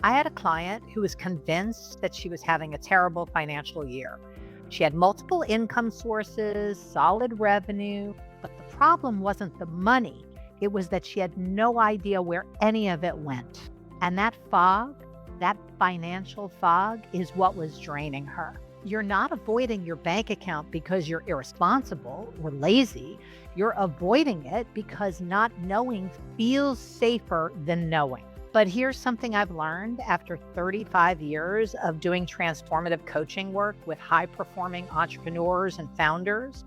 I had a client who was convinced that she was having a terrible financial year. She had multiple income sources, solid revenue, but the problem wasn't the money. It was that she had no idea where any of it went. And that fog, that financial fog, is what was draining her. You're not avoiding your bank account because you're irresponsible or lazy. You're avoiding it because not knowing feels safer than knowing. But here's something I've learned after 35 years of doing transformative coaching work with high-performing entrepreneurs and founders.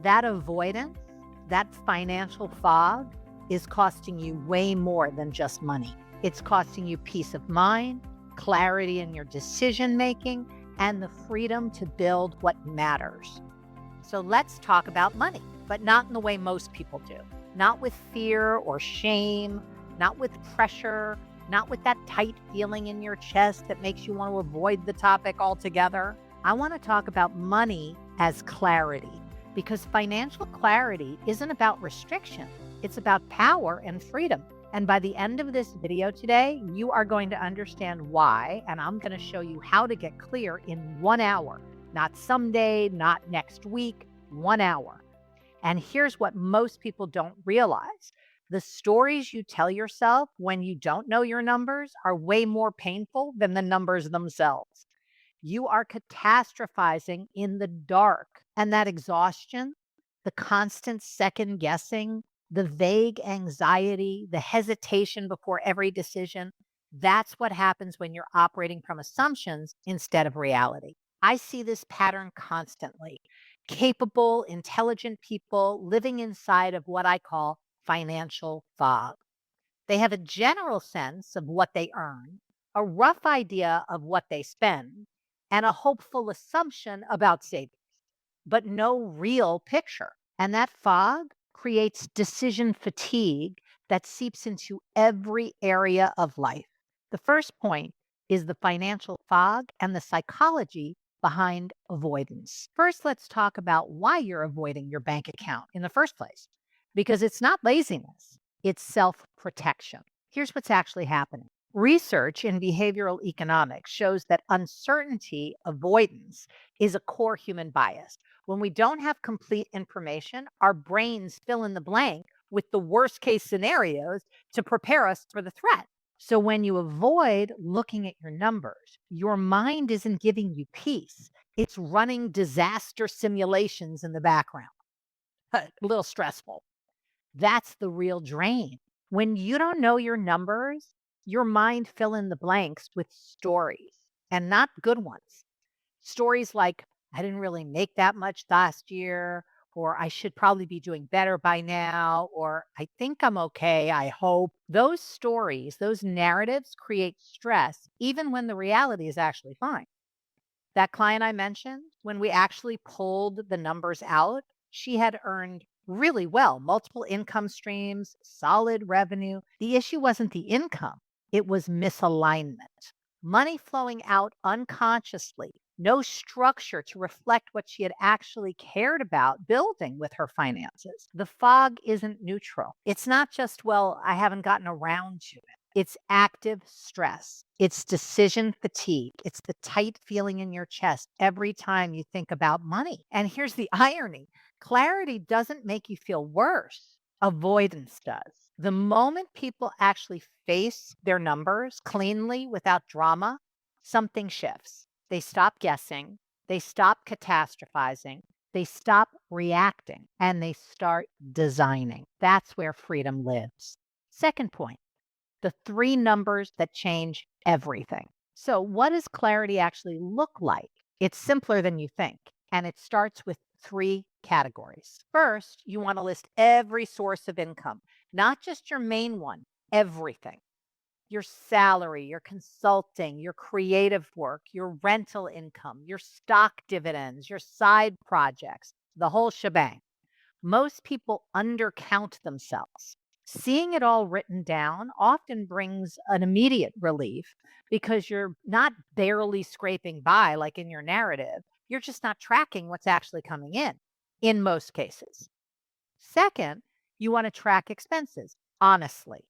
That avoidance, that financial fog, is costing you way more than just money. It's costing you peace of mind, clarity in your decision-making, and the freedom to build what matters. So let's talk about money, but not in the way most people do. Not with fear or shame, not with pressure, not with that tight feeling in your chest that makes you want to avoid the topic altogether. I want to talk about money as clarity, because financial clarity isn't about restriction. It's about power and freedom. And by the end of this video today, you are going to understand why, and I'm going to show you how to get clear in 1 hour. Not someday, not next week, 1 hour. And here's what most people don't realize. The stories you tell yourself when you don't know your numbers are way more painful than the numbers themselves. You are catastrophizing in the dark. And that exhaustion, the constant second guessing, the vague anxiety, the hesitation before every decision, that's what happens when you're operating from assumptions instead of reality. I see this pattern constantly. Capable, intelligent people living inside of what I call financial fog. They have a general sense of what they earn, a rough idea of what they spend, and a hopeful assumption about savings, but no real picture. And that fog creates decision fatigue that seeps into every area of life. The first point is the financial fog and the psychology behind avoidance. First, let's talk about why you're avoiding your bank account in the first place, because it's not laziness, it's self-protection. Here's what's actually happening. Research in behavioral economics shows that uncertainty avoidance is a core human bias. When we don't have complete information, our brains fill in the blank with the worst case scenarios to prepare us for the threat. So when you avoid looking at your numbers, your mind isn't giving you peace. It's running disaster simulations in the background. A little stressful. That's the real drain. When you don't know your numbers, your mind fill in the blanks with stories, and not good ones. Stories like, I didn't really make that much last year, or I should probably be doing better by now, or I think I'm okay, I hope. Those stories, those narratives create stress, even when the reality is actually fine. That client I mentioned, when we actually pulled the numbers out, she had earned really well, multiple income streams, solid revenue. The issue wasn't the income, it was misalignment. Money flowing out unconsciously, no structure to reflect what she had actually cared about building with her finances. The fog isn't neutral. It's not just, well, I haven't gotten around to it. It's active stress. It's decision fatigue. It's the tight feeling in your chest every time you think about money. And here's the irony. Clarity doesn't make you feel worse. Avoidance does. The moment people actually face their numbers cleanly without drama, something shifts. They stop guessing. They stop catastrophizing. They stop reacting, and they start designing. That's where freedom lives. Second point, the 3 numbers that change everything. So what does clarity actually look like? It's simpler than you think, and it starts with 3 categories. First, you want to list every source of income, not just your main one, everything. Your salary, your consulting, your creative work, your rental income, your stock dividends, your side projects, the whole shebang. Most people undercount themselves. Seeing it all written down often brings an immediate relief because you're not barely scraping by like in your narrative. You're just not tracking what's actually coming in most cases. Second, you want to track expenses honestly,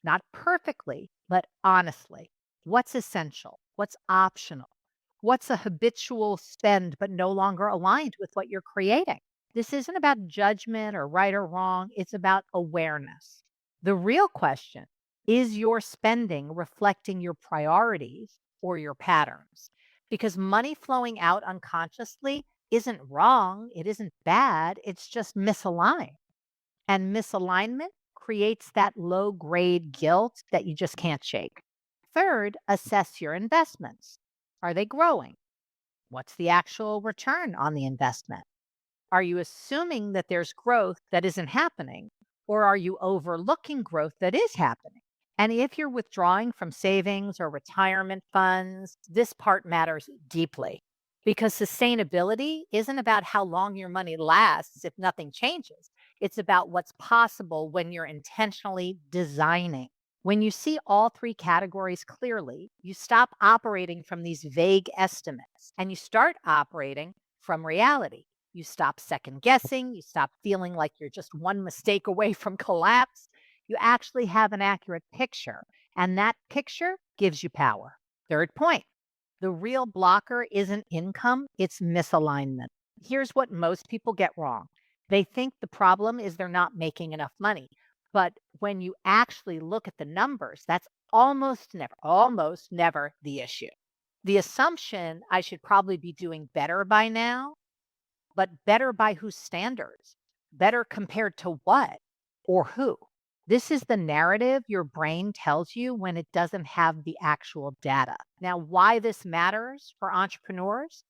not perfectly, but honestly. What's essential? What's optional? What's a habitual spend but no longer aligned with what you're creating? This isn't about judgment or right or wrong. It's about awareness. The real question is your spending reflecting your priorities or your patterns? Because money flowing out unconsciously isn't wrong, it isn't bad, it's just misaligned. And misalignment creates that low grade guilt that you just can't shake. Third, assess your investments. Are they growing? What's the actual return on the investment? Are you assuming that there's growth that isn't happening? Or are you overlooking growth that is happening? And if you're withdrawing from savings or retirement funds, this part matters deeply because sustainability isn't about how long your money lasts if nothing changes. It's about what's possible when you're intentionally designing. When you see all three categories clearly, you stop operating from these vague estimates and you start operating from reality. You stop second guessing, you stop feeling like you're just one mistake away from collapse. You actually have an accurate picture, and that picture gives you power. Third point, the real blocker isn't income, it's misalignment. Here's what most people get wrong. They think the problem is they're not making enough money. But when you actually look at the numbers, that's almost never the issue. The assumption I should probably be doing better by now, but better by whose standards? Better compared to what or who? This is the narrative your brain tells you when it doesn't have the actual data. Now, why this matters for entrepreneurs?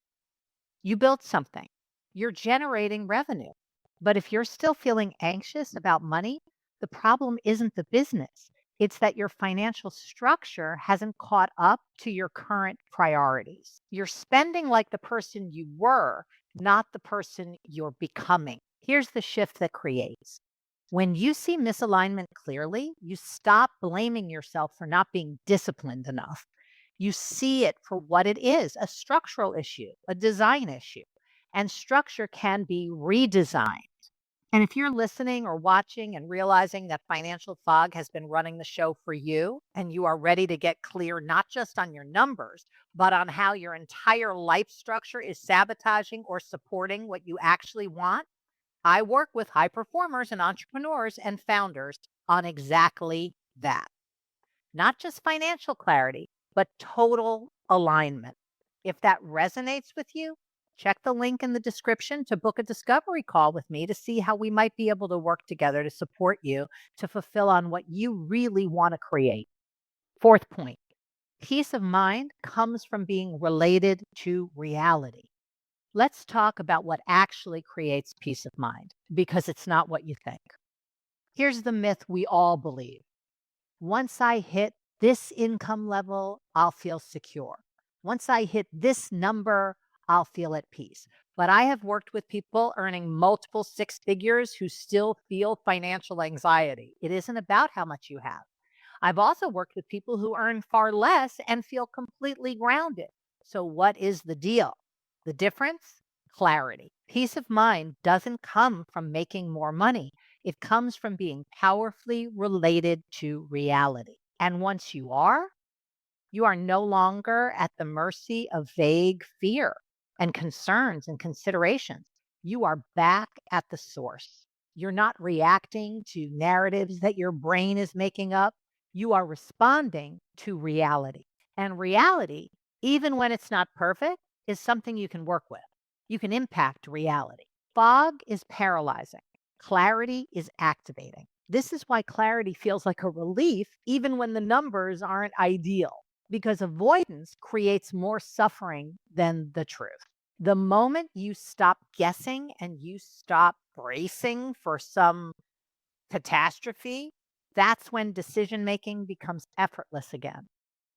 You built something, you're generating revenue. But if you're still feeling anxious about money, the problem isn't the business. It's that your financial structure hasn't caught up to your current priorities. You're spending like the person you were, not the person you're becoming. Here's the shift that creates. When you see misalignment clearly, you stop blaming yourself for not being disciplined enough. You see it for what it is, a structural issue, a design issue. And structure can be redesigned. And if you're listening or watching and realizing that financial fog has been running the show for you, and you are ready to get clear not just on your numbers, but on how your entire life structure is sabotaging or supporting what you actually want, I work with high performers and entrepreneurs and founders on exactly that. Not just financial clarity, but total alignment. If that resonates with you, check the link in the description to book a discovery call with me to see how we might be able to work together to support you to fulfill on what you really want to create. Fourth point, peace of mind comes from being related to reality. Let's talk about what actually creates peace of mind because it's not what you think. Here's the myth we all believe. Once I hit this income level, I'll feel secure. Once I hit this number, I'll feel at peace. But I have worked with people earning multiple six figures who still feel financial anxiety. It isn't about how much you have. I've also worked with people who earn far less and feel completely grounded. So, what is the deal? The difference? Clarity. Peace of mind doesn't come from making more money. It comes from being powerfully related to reality. And once you are no longer at the mercy of vague fear and concerns and considerations. You are back at the source. You're not reacting to narratives that your brain is making up. You are responding to reality. And reality, even when it's not perfect, is something you can work with. You can impact reality. Fog is paralyzing. Clarity is activating. This is why clarity feels like a relief, even when the numbers aren't ideal, because avoidance creates more suffering than the truth. The moment you stop guessing and you stop bracing for some catastrophe, that's when decision making becomes effortless again.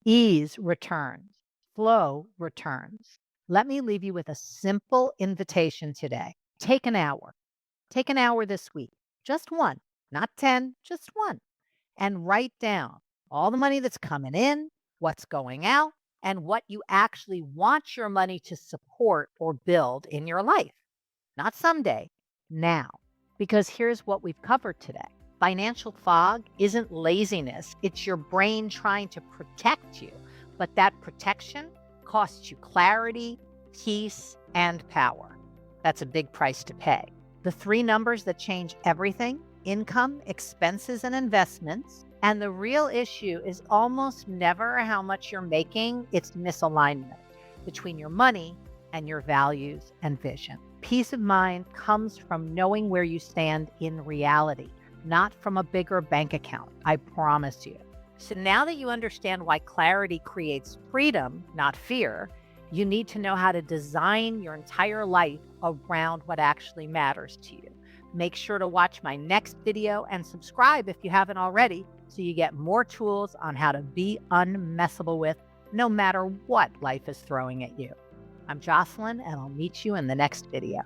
Ease returns, flow returns. Let me leave you with a simple invitation today. Take an hour. Take an hour this week, just one, not 10, just one, and write down all the money that's coming in, what's going out, and what you actually want your money to support or build in your life. Not someday, now. Because here's what we've covered today. Financial fog isn't laziness, it's your brain trying to protect you. But that protection costs you clarity, peace, and power. That's a big price to pay. The three numbers that change everything: income, expenses, and investments. And the real issue is almost never how much you're making, it's misalignment between your money and your values and vision. Peace of mind comes from knowing where you stand in reality, not from a bigger bank account, I promise you. So now that you understand why clarity creates freedom, not fear, you need to know how to design your entire life around what actually matters to you. Make sure to watch my next video and subscribe if you haven't already, so you get more tools on how to be unmessable with no matter what life is throwing at you. I'm Josselyne, and I'll meet you in the next video.